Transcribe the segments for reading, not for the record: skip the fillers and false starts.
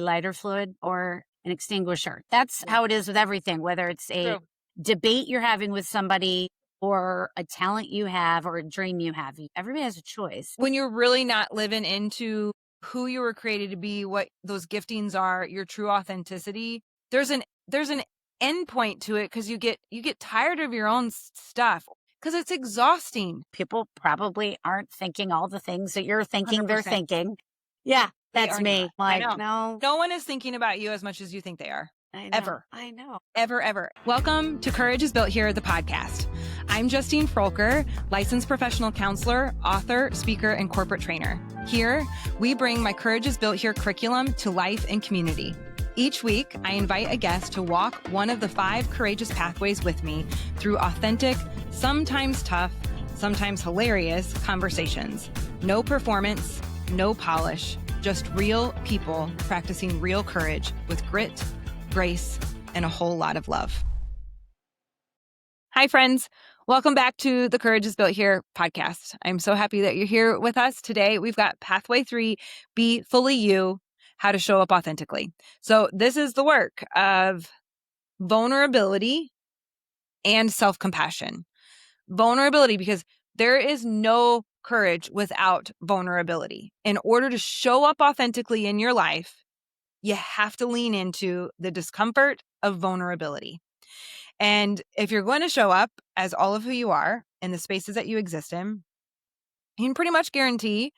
lighter fluid or an extinguisher. That's how it is with everything, whether it's a True. debate you're having with somebody or a talent you have or a dream you have. Everybody has a choice. When you're really not living into who you were created to be, what those giftings are, your true authenticity, there's an end point to it because you get tired of your own stuff because it's exhausting. People probably aren't thinking all the things that you're thinking they're 100%. thinking. Yeah, They that's are me. not. Like, I no, know. No one is thinking about you as much as you think they are. I know. Ever. I know. Ever. Welcome to Courage is Built Here, the podcast. I'm Justine Froelker, licensed professional counselor, author, speaker, and corporate trainer. Here, we bring my Courage is Built Here curriculum to life and community. Each week, I invite a guest to walk one of the 5 courageous pathways with me through authentic, sometimes tough, sometimes hilarious conversations. No performance, no polish, just real people practicing real courage with grit, grace, and a whole lot of love. Hi, friends. Welcome back to the Courage is Built Here podcast. I'm so happy that you're here with us today. We've got Pathway 3, Be Fully You, How to Show Up Authentically. So this is the work of vulnerability and self-compassion. Vulnerability, because there is no courage without vulnerability. In order to show up authentically in your life, you have to lean into the discomfort of vulnerability. And if you're going to show up as all of who you are in the spaces that you exist in, you can pretty much guarantee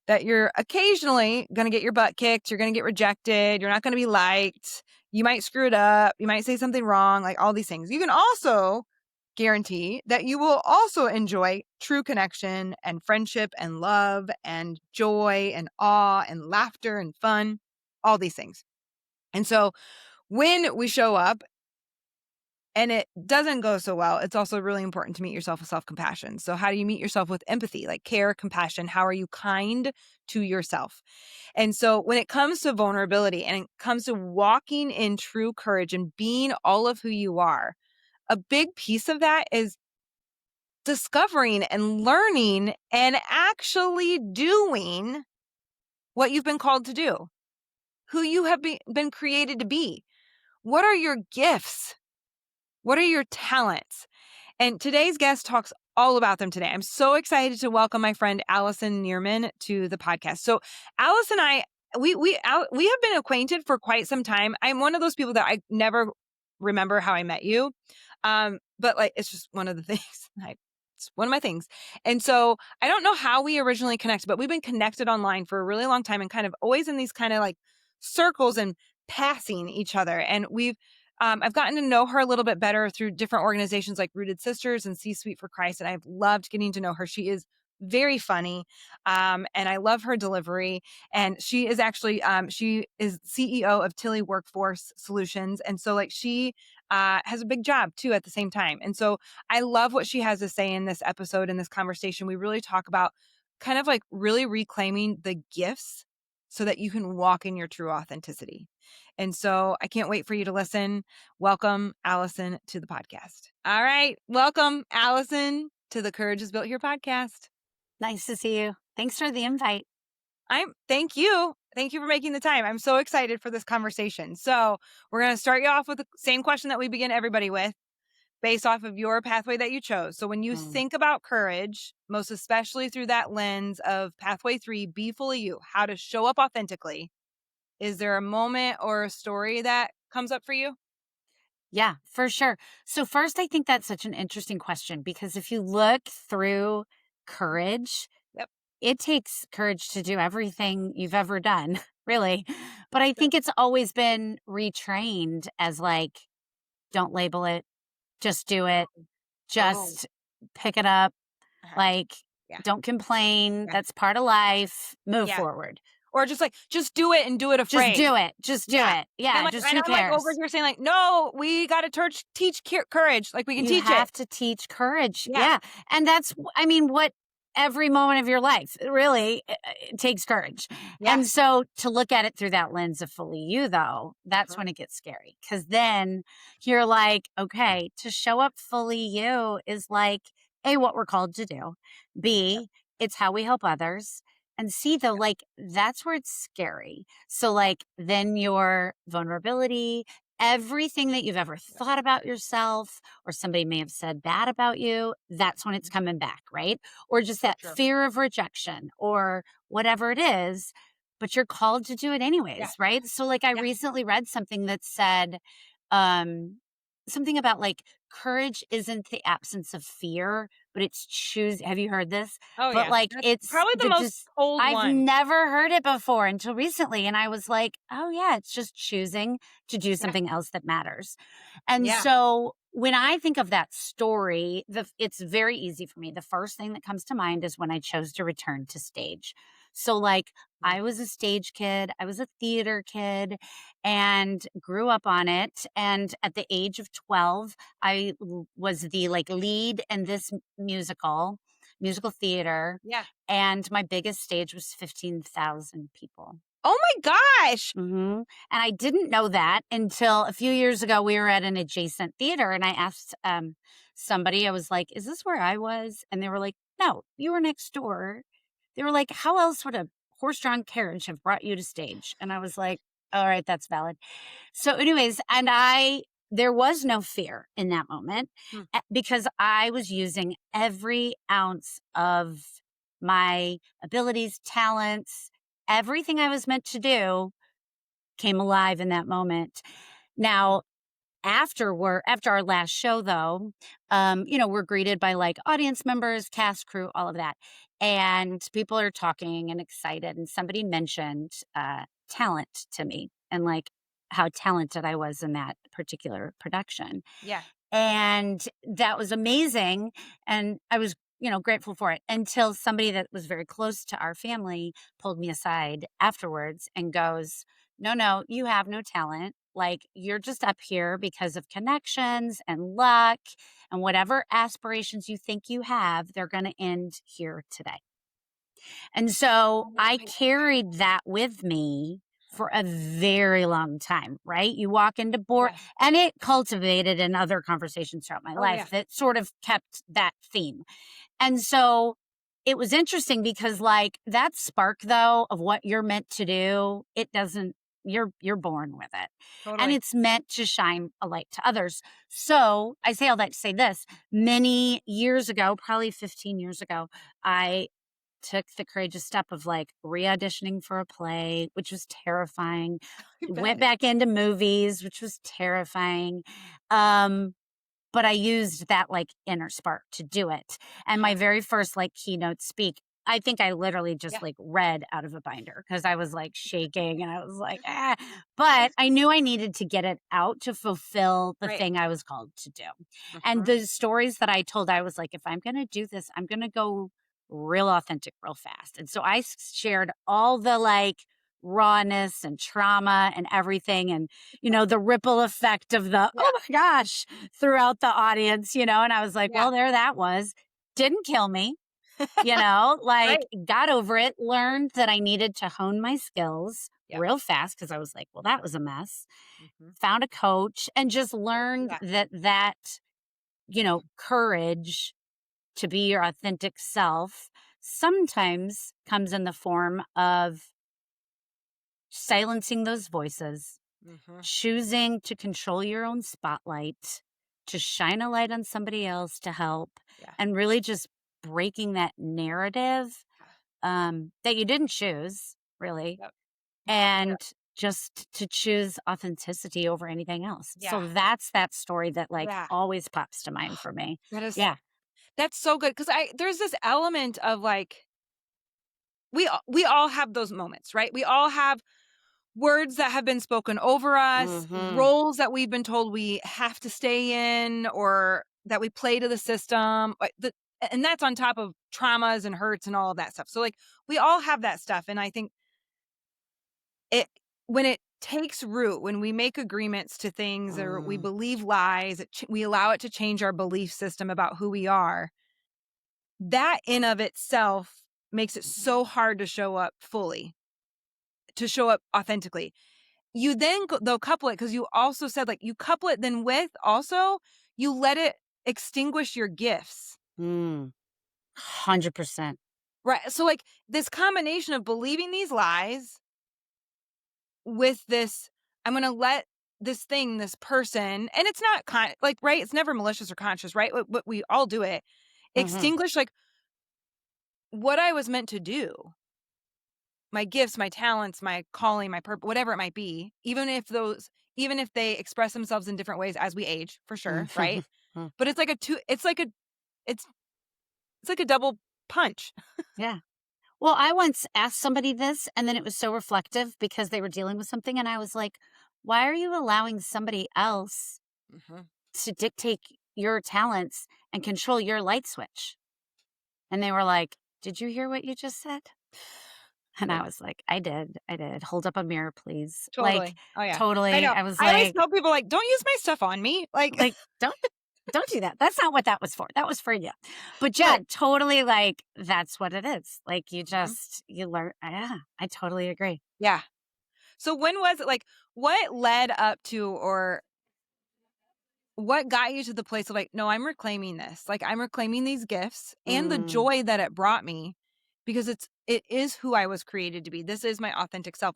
that you're occasionally going to get your butt kicked. You're going to get rejected. You're not going to be liked. You might screw it up. You might say something wrong, like all these things. You can also guarantee that you will also enjoy true connection and friendship and love and joy and awe and laughter and fun, all these things. And so when we show up and it doesn't go so well, it's also really important to meet yourself with self-compassion. So how do you meet yourself with empathy, like care, compassion? How are you kind to yourself? And so when it comes to vulnerability and it comes to walking in true courage and being all of who you are, a big piece of that is discovering and learning and actually doing what you've been called to do, who you have been created to be. What are your gifts? What are your talents? And today's guest talks all about them today. I'm so excited to welcome my friend Alison Niermann to the podcast. So Alice and I, we have been acquainted for quite some time. I'm one of those people that I never remember how I met you. But like, it's just one of the things. It's one of my things. And so I don't know how we originally connected, but we've been connected online for a really long time and kind of always in these kind of like circles and passing each other. And I've gotten to know her a little bit better through different organizations like Rooted Sisters and C-Suite for Christ. And I've loved getting to know her. She is very funny. And I love her delivery. And she is actually, she is CEO of Tilley Workforce Solutions. And so like she has a big job too at the same time. And so I love what she has to say in this episode, in this conversation. We really talk about kind of like really reclaiming the gifts so that you can walk in your true authenticity. And so I can't wait for you to listen. Welcome, Alison, to the podcast. All right. Welcome, Alison, to the Courage is Built Here podcast. Nice to see you. Thanks for the invite. Thank you. Thank you for making the time. I'm so excited for this conversation. So we're going to start you off with the same question that we begin everybody with, based off of your pathway that you chose. So when you think about courage, most especially through that lens of Pathway 3, Be Fully You, how to show up authentically, is there a moment or a story that comes up for you? Yeah, for sure. So first, I think that's such an interesting question because if you look through courage, Yep. It takes courage to do everything you've ever done, really. But I think it's always been retrained as like, don't label it, just do it, just pick it up, like, don't complain. That's part of life. Move forward. Or just like, just do it and do it afraid. Just do it. Just do it. Yeah, like, just and who I'm cares? like over here saying like, no, we got to teach courage. Like we can teach it. You have to teach courage. Yeah. And that's, I mean, what every moment of your life, really, it takes courage. Yeah. And so to look at it through that lens of fully you, though, that's when it gets scary. Because then you're like, okay, to show up fully you is like, A, what we're called to do. B, it's how we help others. And see, though, like, that's where it's scary. So, like, then your vulnerability, everything that you've ever Yeah. thought about yourself or somebody may have said bad about you, that's when it's coming back, right? Or just For that sure. fear of rejection or whatever it is, but you're called to do it Yeah. anyways, right? So, like, I Yeah. recently read something that said, um, something about like courage isn't the absence of fear, but it's choose. Have you heard this? Oh, But yeah. like That's it's probably the the most just told I've one. never heard it before until recently. And I was like, oh yeah, it's just choosing to do Yeah. something else that matters. And Yeah. so when I think of that story, it's very easy for me. The first thing that comes to mind is when I chose to return to stage. So like Mm. I was a stage kid, I was a theater kid and grew up on it. And at the age of 12, was the like lead in this musical theater, Yeah. and my biggest stage was 15,000 people. Oh my gosh. Mhm, and I didn't know that until a few years ago. We were at an adjacent theater, and I asked, somebody, I was like, "Is this where I was?" And they were like, "No, you were next door." They were like, "How else would a horse-drawn carriage have brought you to stage?" And I was like, "Alright, that's valid." So anyways, and there was no fear in that moment, Hmm. because I was using every ounce of my abilities, talents, everything I was meant to do came alive in that moment. Now, after our last show though, we're greeted by like audience members, cast, crew, all of that. And people are talking and excited. And somebody mentioned talent to me and like how talented I was in that particular production. Yeah. And that was amazing, and I was, grateful for it until somebody that was very close to our family pulled me aside afterwards and goes, "No, no, you have no talent. Like, you're just up here because of connections and luck, and whatever aspirations you think you have, they're gonna end here today." And so Oh I my carried that with me for a very long time, right? You walk into board, Yeah. and it cultivated in other conversations throughout my Oh, yeah. life that sort of kept that theme. And so it was interesting because like that spark though of what you're meant to do, it doesn't you're born with it. And Totally. it's meant to shine a light to others. So I say all that to say this. Many years ago, probably 15 years ago, I took the courageous step of like re-auditioning for a play, which was terrifying. I Went bet. back into movies, which was terrifying. Um, but I used that like inner spark to do it. And my Uh-huh. very first like keynote speak, I think I literally just Yeah. like read out of a binder because I was like shaking and I was like, ah. But I knew I needed to get it out to fulfill the Right. thing I was called to do. And Mhm. the stories that I told, I was like, if I'm going to do this, I'm going to go real authentic, real fast. And so I shared all the like rawness and trauma and everything. And, the ripple effect of the, Yeah. oh my gosh, throughout the audience, and I was like, Yeah. well, there that was. Didn't kill me, like Right. got over it, learned that I needed to hone my skills Yep. real fast because I was like, well, that was a mess. Mhm. Found a coach and just learned Yeah. that courage to be your authentic self sometimes comes in the form of silencing those voices, Mhm. choosing to control your own spotlight, to shine a light on somebody else to help, Yeah. and really just breaking that narrative that you didn't choose, really, Yep. Yeah. and just to choose authenticity over anything else. Yeah. So that's that story that like Yeah. always pops to mind for me. That is Yeah. that's so good because I there's this element of like we all have those moments, right? We all have words that have been spoken over us, Mhm. roles that we've been told we have to stay in or that we play to the system. And that's on top of traumas and hurts and all of that stuff. So like we all have that stuff. And I think it when it takes root, when we make agreements to things or we Mm. believe lies, we allow it to change our belief system about who we are. That in of itself makes it so hard to show up fully, to show up authentically. You then though couple it because you also said like you couple it then with also you let it extinguish your gifts. Mm. 100%. Right. So like this combination of believing these lies with this, I'm going to let this thing, this person, and it's not like, right. It's never malicious or conscious, right? But we all do it. Mhm. Extinguish like what I was meant to do, my gifts, my talents, my calling, my purpose, whatever it might be, even if they express themselves in different ways as we age, for sure. Right. Mhm. But it's it's like a double punch. Yeah. Well, I once asked somebody this, and then it was so reflective because they were dealing with something, and I was like, "Why are you allowing somebody else Mhm. to dictate your talents and control your light switch?" And they were like, "Did you hear what you just said?" And I Yeah. was like, "I did. I did. Hold up a mirror, please." Like, Totally. Oh, yeah. I totally. know. I was I always like tell people, like, "Don't use my stuff on me." Like like, don't do that. That's not what that was for. That was for you. But yeah, Right. totally like that's what it is. Like Mhm. you learn yeah, I totally agree. Yeah. So when was it, like, what led up to or what got you to the place of, like, "No, I'm reclaiming this. Like, I'm reclaiming these gifts and the Mm. joy that it brought me because it is who I was created to be. This is my authentic self."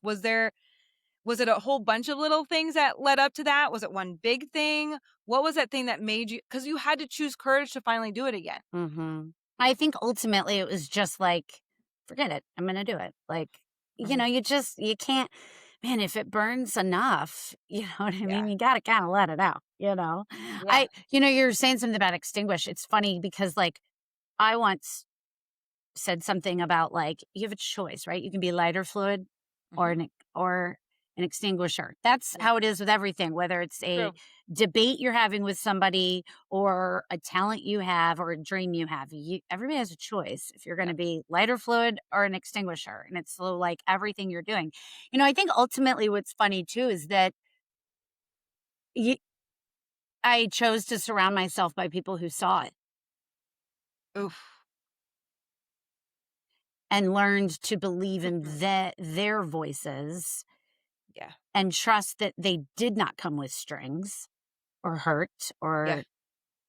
Was it a whole bunch of little things that led up to that? Was it one big thing? What was that thing that made you, because you had to choose courage to finally do it again. Mhm. I think ultimately it was just like, forget it. I'm gonna do it. Like, Mhm. you can't man, if it burns enough, you know what I Yeah. mean? You gotta kinda let it out, Yeah. you're saying something about extinguish. It's funny because like I once said something about like you have a choice, right? You can be lighter fluid or Mhm. an extinguisher. That's Yeah. how it is with everything, whether it's a True. debate you're having with somebody or a talent you have or a dream you have. Everybody has a choice if you're going Yeah. to be lighter fluid or an extinguisher. And it's so like everything you're doing. I think ultimately what's funny too is that y- I chose to surround myself by people who saw it Oof. and learned to believe in Mhm. their voices Yeah. and trust that they did not come with strings or hurt Yeah. or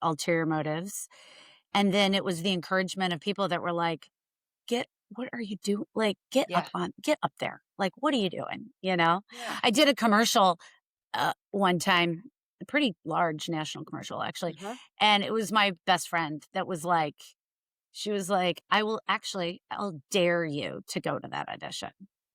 ulterior motives. And then it was the encouragement of people that were like, what are you doing? Like, Yeah. get up there. Like, what are you doing? You know, Yeah. I did a commercial one time, a pretty large national commercial actually. Mhm. And it was my best friend that was like, she was like, I'll dare you to go to that audition.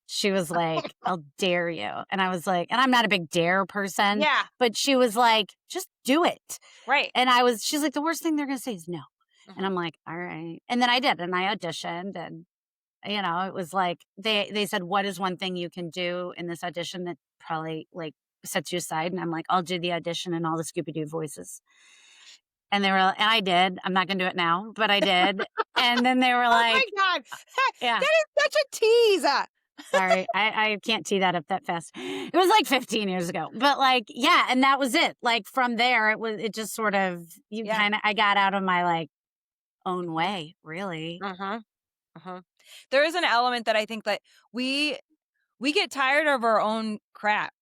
She was like, I'll dare you. And I was like, and I'm not a big dare person, Yeah. but she was like, just do it. Right. And she's like, the worst thing they're going to say is no. And Mhm. I'm like, all right. And then I did, and I auditioned, and it was like they said, what is one thing you can do in this audition that probably like sets you aside? And I'm like, I'll do the audition and all the Scooby Doo voices. And and I did. I'm not going to do it now, but I did. And then they were Oh my like, god. yeah, That is such a tease. sorry, I can't tee that up that fast. It was like 15 years ago, but like, yeah, and that was it. Like from there, it just sort of Yeah. I got out of my like own way, really. Mhm. Mhm. There is an element that I think that we get tired of our own crap.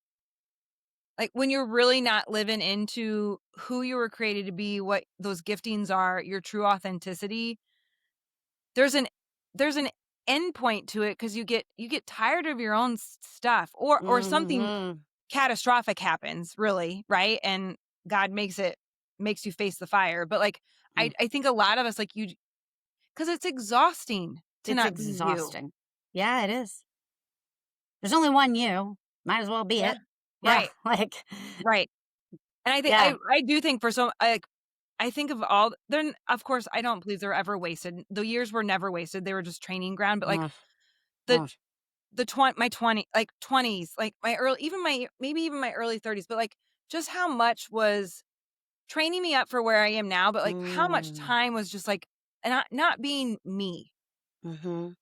Like, when you're really not living into who you were created to be, what those giftings are, your true authenticity, there's an there's an end point to it because you get tired of your own stuff, or something Hmm. catastrophic happens, really, right? And God makes you face the fire. But, like, I think a lot of us, like, you, because it's exhausting to It's not be you. exhausting. Yeah, it is. There's only one you. Might as well be Yeah. it. Yeah, Right, like, right. And I think yeah. I do think for some, I think of all they're of course, I don't believe they're ever wasted. The years were never wasted. They were just training ground, but, like, Mm, the mm, my 20s, like, my early, even my maybe even my early 30s, but, like, just how much was training me up for where I am now, but, like, how much mm, time was just, like, not being me. mhm.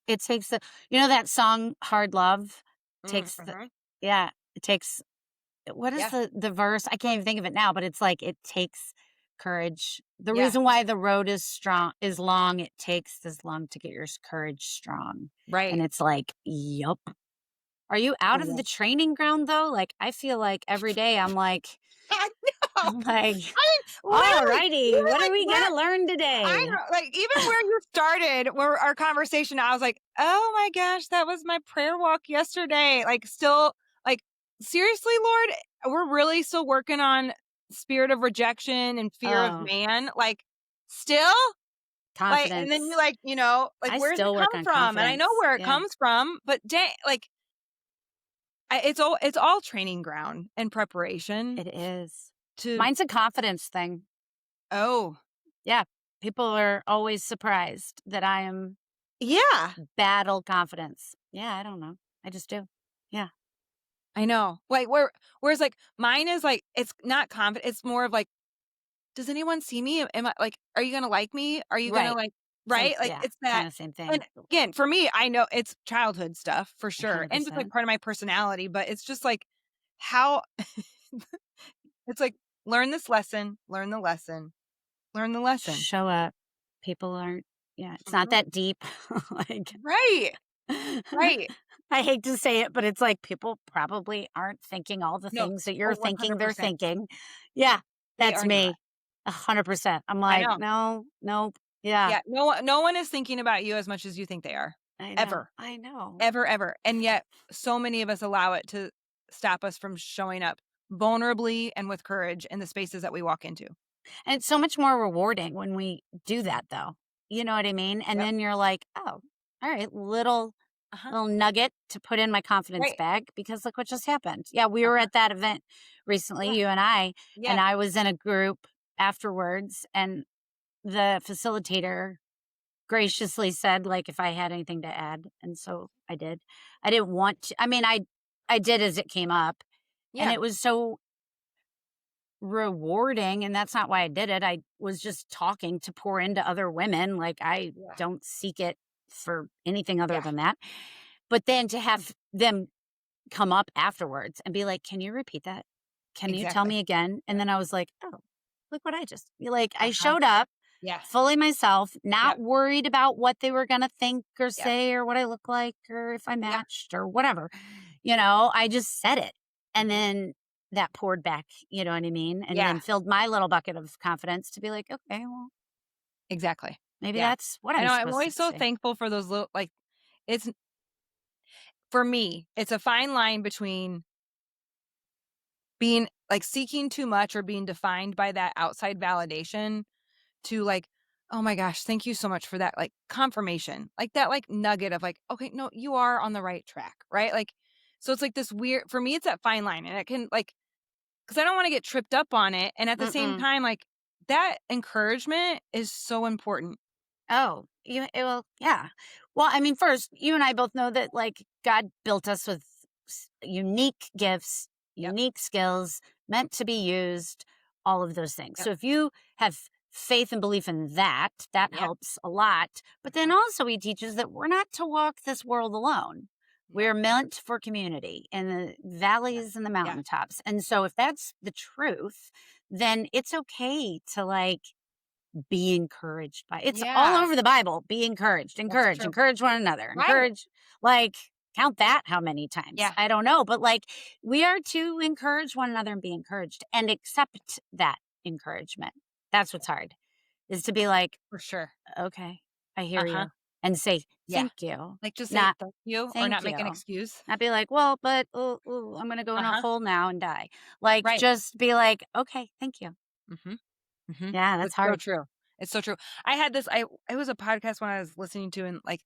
It takes that song "Hard Love" takes the Mhm. yeah, it takes what is Yeah, the verse? I can't even think of it now, but it's like, it takes courage. The yeah, reason why the road is long, it takes this long to get your courage strong. right. And it's like, "Yup." Are you out of Yeah. the training ground, though? Like, I feel like every day I'm like, I'm like, I mean, all literally, righty, even what are like we where gonna learn I today? know, like even where you started, where our conversation, I was like, oh my gosh, that was my prayer walk yesterday. Like, still, like, seriously, Lord, we're really still working on spirit of rejection and fear of Oh, man. Like, still, like, and then you confidence. like, like, I where's it still come work on from? And I know confidence. where it Yeah. comes from, but dang, like, it's all training ground and preparation It is. to. Mine's a confidence thing. Oh, Yeah. People are always surprised that I am yeah, battle confidence. Yeah, I don't know. I just do. Yeah. I know. Like, whereas like mine is like, it's not confident. It's more of like, does anyone see me? Am I like, are you gonna like me? Are you gonna Right. like, Same. right? Like, Yeah. it's that. Kind of same And thing. again, for me, I know it's childhood stuff for sure, and just like 100%. part of my personality. But it's just like how it's like, learn this lesson, learn the lesson, learn the lesson. Show up. People aren't, yeah, it's not Mhm. that deep. Like, Right, right. I hate to say it, but it's like people probably aren't thinking all the No, things that you're oh, one thinking hundred they're percent. thinking. Yeah, They that's are not. me. 100%. I'm I like, know. no, nope. Yeah, Yeah, no one is thinking about you as much as you think they are, I know. ever. I know. Ever, ever. And yet so many of us allow it to stop us from showing up vulnerably and with courage in the spaces that we walk into. And it's so much more rewarding when we do that, though. You know what I mean? And Yep. then you're like, oh, all right, Uh-huh. little nugget to put in my confidence Right. bag because look what just happened. Yeah, we were Uh-huh. at that event recently, Yeah. you and Yeah. I was in a group afterwards, and the facilitator graciously said, like, if I had anything to add. And so I did. I didn't want to, I mean, I did as it came up, and Yeah. it was so rewarding, and that's not why I did it. I was just talking to pour into other women. Like, I Yeah. don't seek it for anything other Yeah. than that. But then to have them come up afterwards and be like, "Can you repeat that? Can you tell Exactly. me again?" And Yep. then I was like, "Oh, look what I just," like, I Uh-huh. showed up Yeah. fully myself, Yep. not worried about what they were gonna think or Yep. say or what I look like or if I Yeah. matched or whatever. I just said it. And Mhm. then that poured back, you know what I mean? And Yeah. then filled my little bucket of confidence to be like, "Okay, well, Exactly. maybe Yeah. that's what I I'm know, I'm supposed to always so say." thankful for those little, like, it's for me, it's a fine line between being like seeking too much or being defined by that outside validation to like, oh my gosh, thank you so much for that, like, confirmation, like that, like, nugget of like, okay, no, you are on the right track, right? Like, so it's like this weird, for me, it's that fine line, and it can like, because I don't want to get tripped up on it, and at the same Mm-mm. time, like, that encouragement is so important. Oh, well, yeah. Well, I mean, first, you and I both know that like God built us with unique gifts, Yep. unique skills, meant to be used, all of those things. Yep. So if you have faith and belief in that, that Yep. helps a lot. But then Uh-huh. also, he teaches that we're not to walk this world alone. No. We're meant for community in the Yeah. valleys and the Yeah. mountaintops. And so, if that's the truth, then it's okay to like be encouraged by it's all Yeah. over the Bible. Be encouraged, That's encourage, true. encourage one another, Right. encourage, like, count that how many times. Yeah. I don't know, but like, we are to encourage one another and be encouraged and accept that encouragement. That's what's hard, is to be like, For sure. okay, I hear Uh-huh. you, and say Yeah. thank you, Like, just say not thank you or thank not make an you. excuse. Not be like, well, but I'm gonna go in a Uh-huh. hole now and die. Like, Right. just be like, okay, thank you. Mhm. Mhm. Yeah, that's It's so hard. true. It's so true. I had this, it was a podcast when I was listening to, and like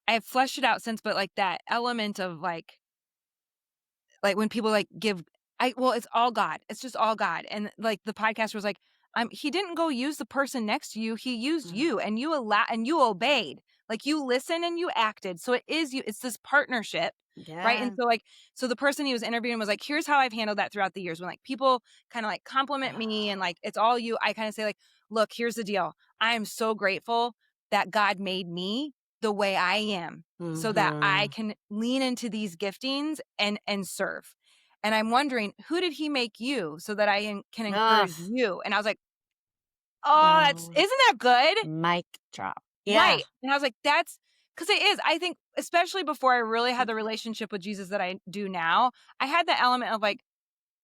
I have fleshed it out since, but like that element of like when people like give, well, it's all God. It's just all God. And like the podcaster was like, he didn't go use the person next to you. He used Mm. you, and you obeyed. Like, you listened and you acted. So it is you, it's this partnership. Right. And Yeah. so like, so the person he was interviewing was like, here's how I've handled that throughout the years. When like people kind of like compliment me and like, it's all you, I kind of say like, look, here's the deal. I am so grateful that God made me the way I am, so that I Mhm. can lean into these giftings and serve. And I'm wondering, who did he make you so that can Ugh. encourage you? And I was like, oh, Wow. isn't that good? Mic drop. Yeah. Right. And I was like, that's because it is. I think, especially before I really had the Okay. relationship with Jesus that I do now, I had the element of like,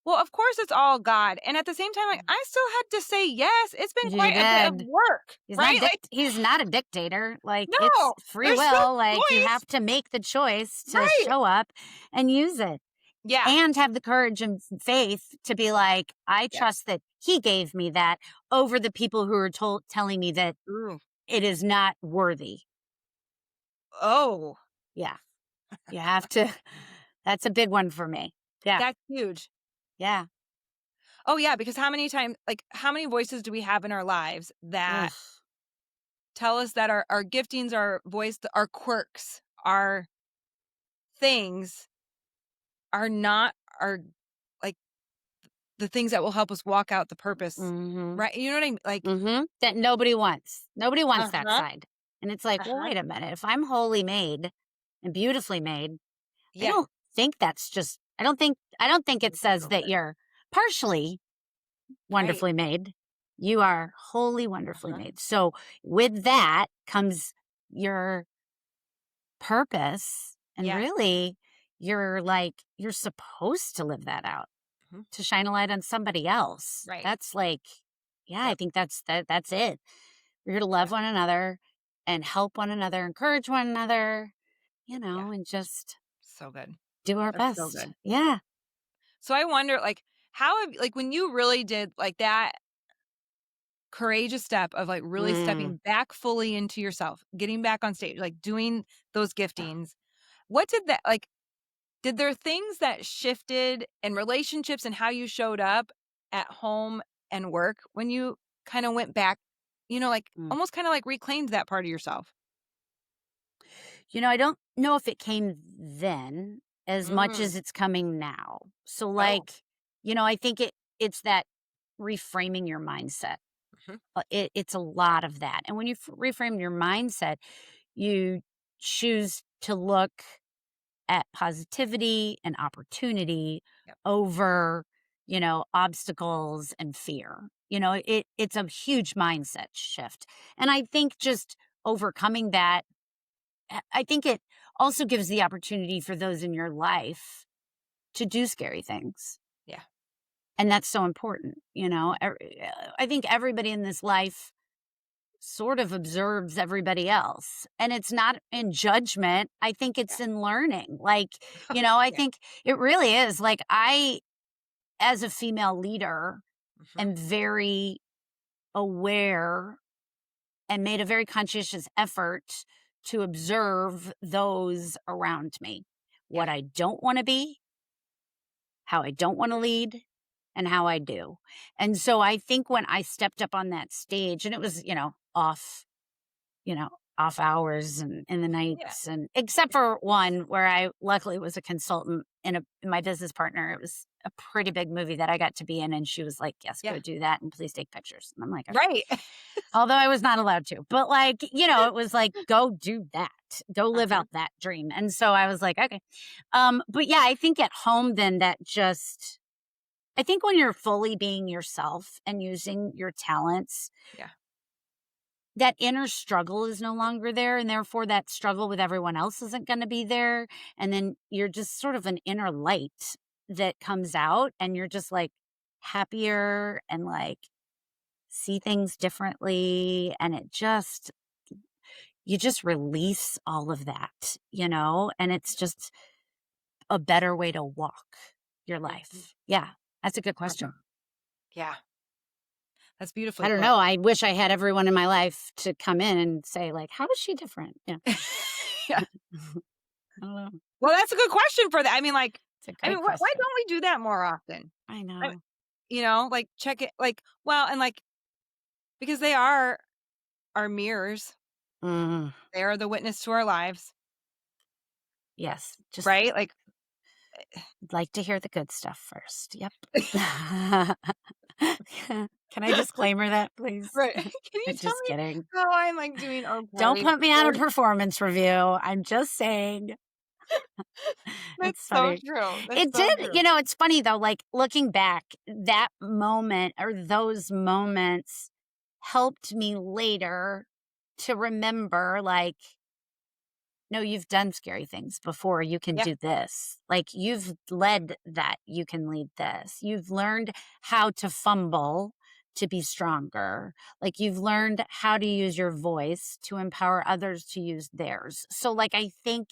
Well, of course it's all God. And at the same time, like, I still had to say yes. It's been You quite a bit of did. work, right? Like, He's not a dictator. Like, it's no, free there's still will. Like, you choice. have to make the choice to Right. show up and use it. Yeah. And have the courage and faith to be like, I Yes. trust that he gave me that over the people who are telling me that Ooh. it is not worthy. Oh, Yeah. You have to. That's a big one for me. Yeah. that's huge. Yeah. Oh, yeah. Because how many times, like, how many voices do we have in our lives that Ugh. tell us that our giftings, our voice, our quirks, our things are not our, like, the things that will help us walk out the purpose, Mm-hmm. right? You know what I mean? Like, Mm-hmm. That nobody wants. Nobody wants that uh-huh, side. And it's like, well, uh-huh. wait a minute. If I'm wholly made and beautifully made, I Yeah. don't think that's just, I don't think it says So that good. you're partially Right. wonderfully made. You are wholly wonderfully Uh-huh. made. So with that comes your purpose. And Yeah. really, you're supposed to live that out, Mhm. to shine a light on somebody else. Right. That's like, yeah, I Yep. think that's it. We're here to Yep. love one another and help one another, encourage one another, Yeah. and just So good. do our That's so best. good. Yeah. So I wonder, like, how have, like, when you really did like that courageous step of like really Mm. stepping back fully into yourself, getting back on stage, like doing those giftings, what did that, like, did there things that shifted in relationships and how you showed up at home and work when you kind of went back, like Mm. almost kind of like reclaimed that part of yourself? I don't know if it came then as much Mm. as it's coming now. So Oh. I think it's that reframing your mindset. Mhm. It's a lot of that. And when you reframe your mindset, you choose to look at positivity and opportunity Yep. over, obstacles and fear. It's a huge mindset shift. And I think just overcoming that, I think it also gives the opportunity for those in your life to do scary things. Yeah. And that's so important. I think everybody in this life sort of observes everybody else. And it's not in judgment. I think Yeah. it's in learning. I Yeah. think it really is. Like, I, as a female leader, Mhm. am very aware and made a very conscientious effort to observe those around me, Yeah. what I don't want to be, how I don't want to lead, and how I do. And so I think when I stepped up on that stage, and it was, you know, off hours and in the Yeah. nights, and except for one where I luckily was a consultant in my business partner. It was a pretty big movie that I got to be in, and she was like, "Yes, Yeah. go do that, and please take pictures." And I'm like, "Okay." Right. Although I was not allowed to, but it was like, go do that, go live Uh-huh. out that dream. And so I was like, okay. But yeah, I think at home, then I think when you're fully being yourself and using your talents, Yeah. that inner struggle is no longer there. And therefore, that struggle with everyone else isn't going to be there. And then you're just sort of an inner light that comes out, and you're just like happier and like see things differently. And you just release all of that, and it's just a better way to walk your Mhm. life. Yeah, that's a good Uh-huh. question. Yeah. That's I beautifully don't put. know. I wish I had everyone in my life to come in and say, like, how is she different? Yeah. Yeah. I don't know. Well, that's a good question for that. I mean, like, It's a great why question. don't we do that more often? I I know. like, check it, like, well, and like, because they are our mirrors. Mm, They are the witness to our lives, yes. Just right? Like, like to hear the good stuff first. Yep. Can I disclaimer that, please? right. Can you I'm tell just me kidding. how I'm like doing Don't okay? put me on a First? performance review. I'm just saying. That's It's so funny. true. That's It so did, true. it's funny though, like looking back, that moment or those moments helped me later to remember, like, no, you've done scary things before. You can Yeah. do this. Like you've led that. You can lead this. You've learned how to fumble to be stronger. Like you've learned how to use your voice to empower others to use theirs. So, like, I think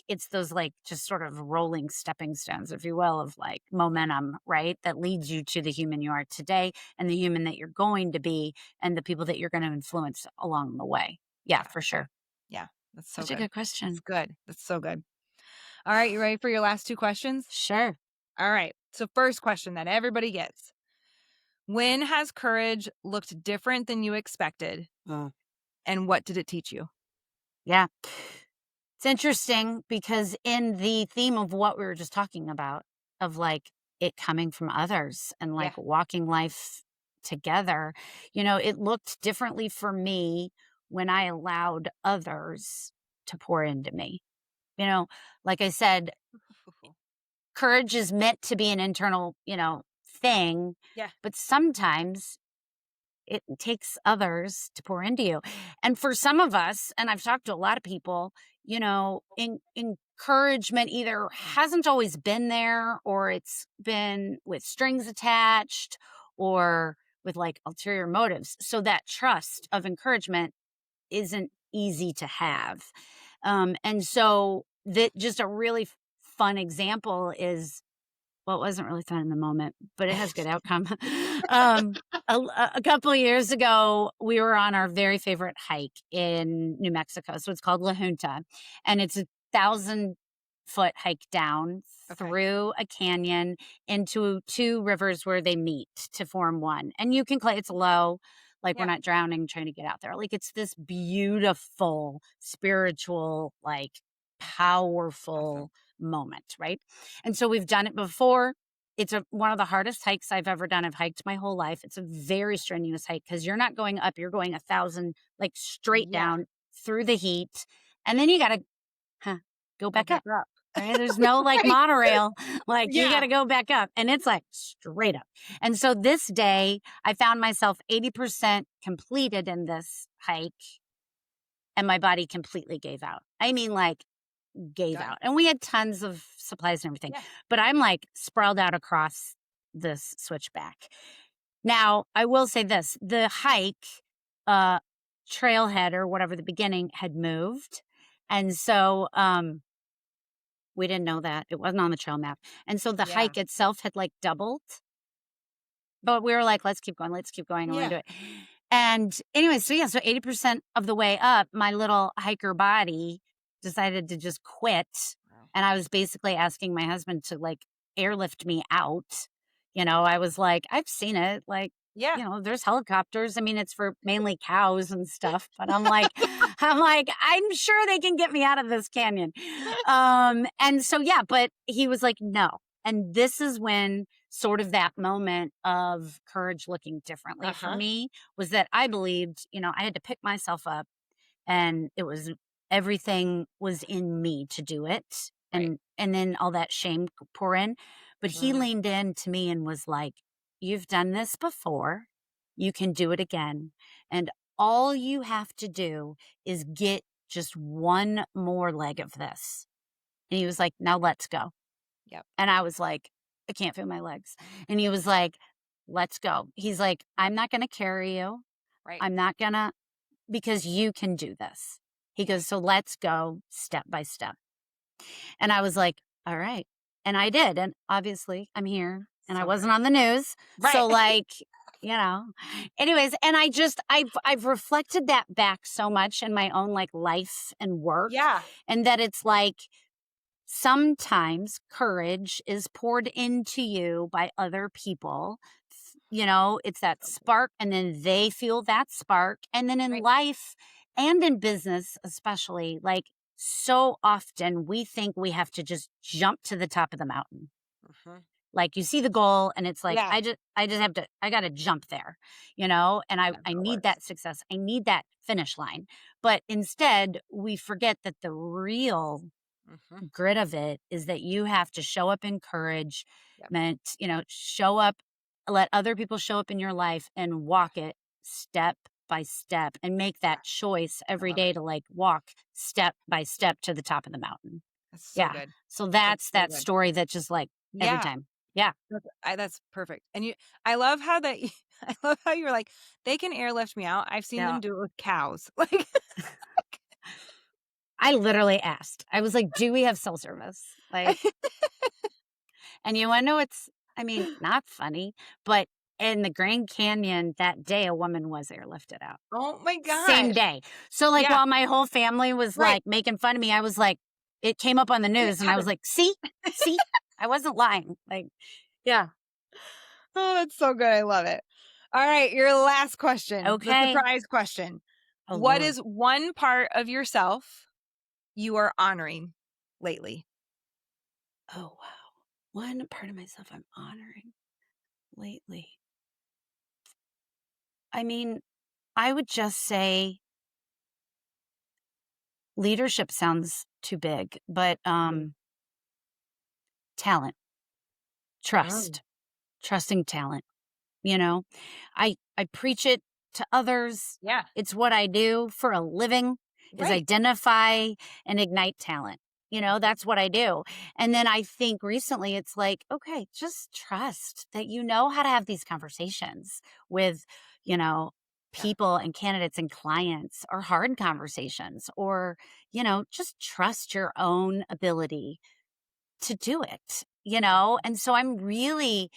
it's those like just sort of rolling stepping stones, if you will, of like Yeah. momentum, right? That leads you to the human you are today and the human that you're going to be and the people that you're going to influence along the way. Yeah, Yeah. for sure. Yeah. That's so Such a good. good That's question. good. That's so good. All right. You ready for your last two questions? Sure. All right. So, first question that everybody gets: when has courage looked different than you expected? And what did it teach you? Yeah. It's interesting because in the theme of what we were just talking about, of like it coming from others and Yeah. like walking life together, it looked differently for me when I allowed others to pour into me. Like I said, courage is meant to be an internal, thing, Yeah. but sometimes it takes others to pour into you. And for some of us, and I've talked to a lot of people, encouragement either hasn't always been there or it's been with strings attached or with like ulterior motives. So that trust of encouragement isn't easy to have. And so that just a really fun example is well, it wasn't really fun in the moment, but it has good outcome. um, a couple of years ago, we were on our very favorite hike in New Mexico. So it's called La Junta, and it's 1,000-foot hike down Okay. through a canyon into two rivers where they meet to form one. And you can it's low, like we're Yeah. not drowning trying to get out there. Like it's this beautiful, spiritual, like Awesome. powerful moment, right? And so we've done it before. It's one of the hardest hikes I've ever done. I've hiked my whole life. It's a very strenuous hike because you're not going up, you're going 1,000, like straight Yeah. down through the heat. And then you got to go Go back back up. up. Right? There's no like Right. monorail. Like you got Yeah. to go back up. And it's like straight up. And so this day, I found myself 80% completed in this hike and my body completely gave out. I mean, like, gave Done. out. And we had tons of supplies and everything. Yeah. But I'm like sprawled out across this switchback. Now, I will say this, the hike, uh, trailhead or whatever the beginning had moved. And so we didn't know that. It wasn't on the trail map. And so the Yeah. hike itself had like doubled. But we were like, let's keep going, let's keep going. I want Yeah. to do it. And anyway, so yeah, so 80% of the way up, my little hiker body decided to just quit. Wow. And I was basically asking my husband to like airlift me out. I was like, I've seen it. Like, Yeah. there's helicopters. I mean, it's for mainly cows and stuff, but I'm sure they can get me out of this canyon. And so, yeah, but he was like, no. And this is when sort of that moment of courage looking differently for Uh-huh. me was that I believed, I had to pick myself up and it was everything was in me to do it. Right. And then all that shame pour in. But he Mm. leaned in to me and was like, you've done this before. You can do it again. And all you have to do is get just one more leg of this. And he was like, now let's go. Yep. And I was like, I can't feel my legs. And he was like, let's go. He's like, I'm not going to carry you. Right. I'm not going to, because you can do this. He Yeah. goes, so let's go step by step. And I was like, all right. And I did. And obviously I'm here and I So wasn't good. on the news. Right. So like, anyways, and I've reflected that back so much in my own like life and work. Yeah. And that it's like, sometimes courage is poured into you by other people. It's that spark, and then they feel that spark. And then in Right. life and in business, especially, like so often we think we have to just jump to the top of the mountain. Mhm. Like you see the goal and it's like, Yeah. I got to jump there, and That's I how it need works. that success. I need that finish line. But instead we forget that the real Mhm. grit of it is that you have to show up in courage, Yep. show up, let other people show up in your life and Yeah. walk it step by step and make that choice every day to like walk step by step to the top of the mountain. That's so Yeah. good. So That's that's so that good. story that just like every Yeah. time. Yeah. That's perfect. And I love how that, I love how you're like, they can airlift me out. I've seen Yeah. them do it with cows. Like, I literally asked. I was like, "Do we have cell service?" Like, and you wanna know it's I mean, not funny, but in the Grand Canyon that day, a woman was airlifted out. oh my Same gosh. day. So, like, Yeah. while my whole family was, Right. like, making fun of me, I was like it came up on the It news, and I was happened. like, "See? See? I wasn't lying." Like yeah. Oh, that's so good. I love it. All right. Your last question, the Okay. surprise question. Oh, What Lord. is one part of yourself you are honoring lately? Oh, wow. One part of myself I'm honoring lately. I mean, I would just say leadership sounds too big, but, Mm. talent, Oh, trusting talent, you know? I preach it to others. yeah. It's what I do for a living is Right. identify and ignite talent. That's what I do. And then I think recently it's like, okay, just trust that you know how to have these conversations with, you know, Yeah. people and candidates and clients or hard conversations or, just trust your own ability to do it. And so I'm really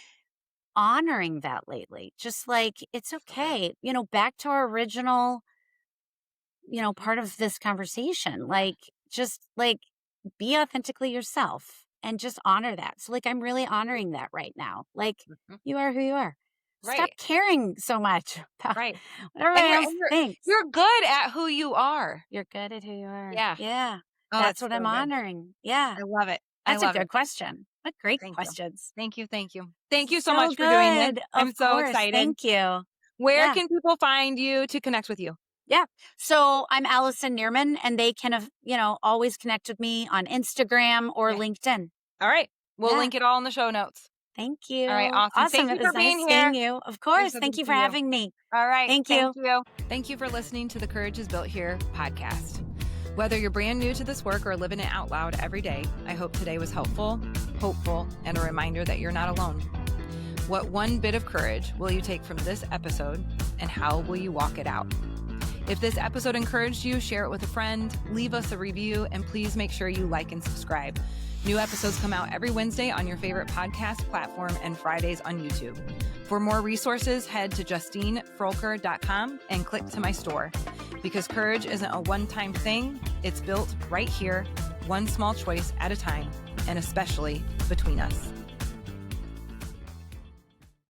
honoring that lately. Just like, it's So good. okay. Back to our original, Mhm. part of this conversation. Yeah. Like, just like be authentically yourself and just honor that. So, like, I'm really honoring that right now. Like, Mhm. you are who you are. Stop Right. caring so much about Right. what And everybody you're else and you're thinks. you're good at who you are. You're good at who you are. Yeah. Yeah. Oh, That's it's what so I'm good. honoring. Yeah. I love it. I That's a love it. good question. What great Thank you. questions. Thank you. Thank you. Thank you so So much for doing this. good. I'm Of so course. excited. Thank you. Where Yeah. can people find you to connect with you? Yeah. So I'm Alison Niermann, and they can, always connect with me on Instagram or Yeah. LinkedIn. All right. We'll Yeah. link it all in the show notes. Thank All right. you. Awesome. Awesome. Thank It you was for nice being seeing here. you. Of It was course. so Thank good to you for see you. having me. All right. Thank Thank you. you. Thank you for listening to the Courage is Built Here podcast. Whether you're brand new to this work or living it out loud every day, I hope today was helpful, hopeful, and a reminder that you're not alone. What one bit of courage will you take from this episode, and how will you walk it out? If this episode encouraged you, share it with a friend, leave us a review, and please make sure you like and subscribe. New episodes come out every Wednesday on your favorite podcast platform and Fridays on YouTube. For more resources, head to JustineFroelker.com and click to my store. Because courage isn't a one-time thing, it's built right here, one small choice at a time, and especially between us.